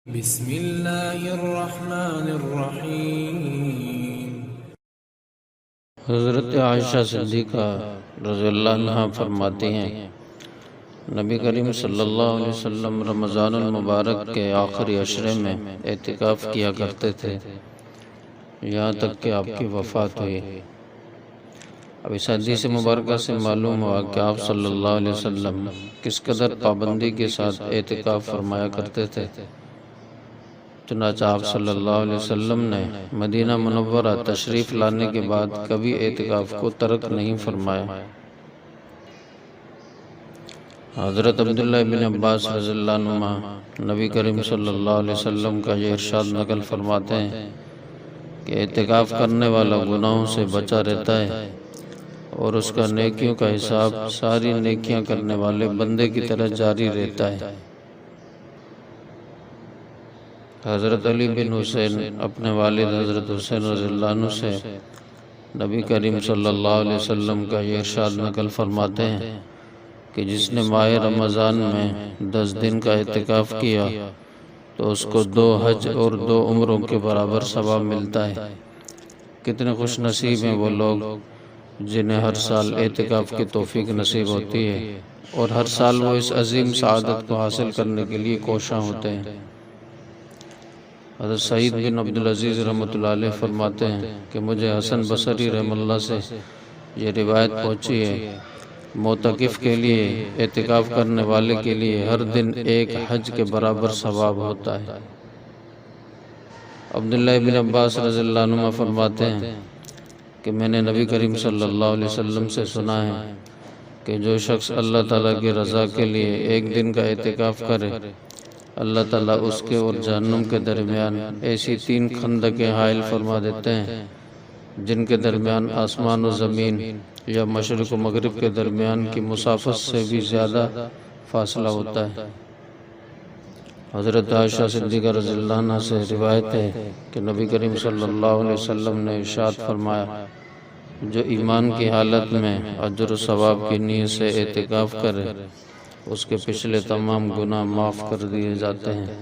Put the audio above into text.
بسم اللہ الرحمن الرحیم۔ حضرت عائشہ صدیقہ رضی اللہ عنہا فرماتی ہیں، نبی کریم صلی اللہ علیہ وسلم رمضان المبارک کے آخری عشرے میں اعتکاف کیا کرتے تھے یہاں تک کہ آپ کی وفات ہوئی۔ اب اس حدیث مبارکہ سے معلوم ہوا کہ آپ صلی اللہ علیہ وسلم کس قدر پابندی کے ساتھ اعتکاف فرمایا کرتے تھے۔ چنانچہ آپ صلی اللہ علیہ وسلم نے مدینہ منورہ تشریف لانے کے بعد کبھی اعتکاف کو ترک نہیں فرمایا۔ حضرت عبداللہ بن عباس رضی اللہ عنہما نبی کریم صلی اللہ علیہ وسلم کا یہ ارشاد نقل فرماتے ہیں کہ اعتکاف کرنے والا گناہوں سے بچا رہتا ہے اور اس کا نیکیوں کا حساب ساری نیکیاں کرنے والے بندے کی طرح جاری رہتا ہے۔ حضرت علی بن حسین اپنے والد حضرت حسین رضی اللہ عنہ سے نبی کریم صلی اللہ علیہ وسلم کا یہ ارشاد نقل فرماتے ہیں کہ جس نے ماہ رمضان میں 10 دن کا اعتکاف کیا تو اس کو 2 حج اور 2 عمروں کے برابر ثواب ملتا ہے۔ کتنے خوش نصیب ہیں وہ لوگ جنہیں ہر سال اعتکاف کی توفیق نصیب ہوتی ہے اور ہر سال وہ اس عظیم سعادت کو حاصل کرنے کے لیے کوشاں ہوتے ہیں۔ حضرت سعید بن عبدالعزیز رحمۃ اللہ علیہ فرماتے ہیں کہ مجھے حسن بصری رحمہ اللہ سے یہ روایت پہنچی ہے، معتکف کے لیے اعتکاف کرنے والے کے لیے ہر دن ایک حج کے برابر ثواب ہوتا ہے۔ عبداللہ بن عباس رضی اللہ عنہ فرماتے ہیں کہ میں نے نبی کریم صلی اللہ علیہ وسلم سے سنا ہے کہ جو شخص اللہ تعالیٰ کی رضا کے لیے ایک دن کا اعتکاف کرے، اللہ تعالیٰ اس کے اور جہنم کے درمیان ایسی 3 خندقیں حائل فرما دیتے ہیں جن کے درمیان آسمان و زمین یا مشرق و مغرب کے درمیان کی مسافت سے بھی زیادہ فاصلہ ہوتا ہے۔ حضرت عائشہ صدیقہ رضی اللہ عنہ سے روایت ہے کہ نبی کریم صلی اللہ علیہ وسلم نے ارشاد فرمایا، جو ایمان کی حالت میں اجر و ثواب کی نیت سے اعتکاف کرے اس کے پچھلے تمام گناہ معاف کر دیے جاتے ہیں۔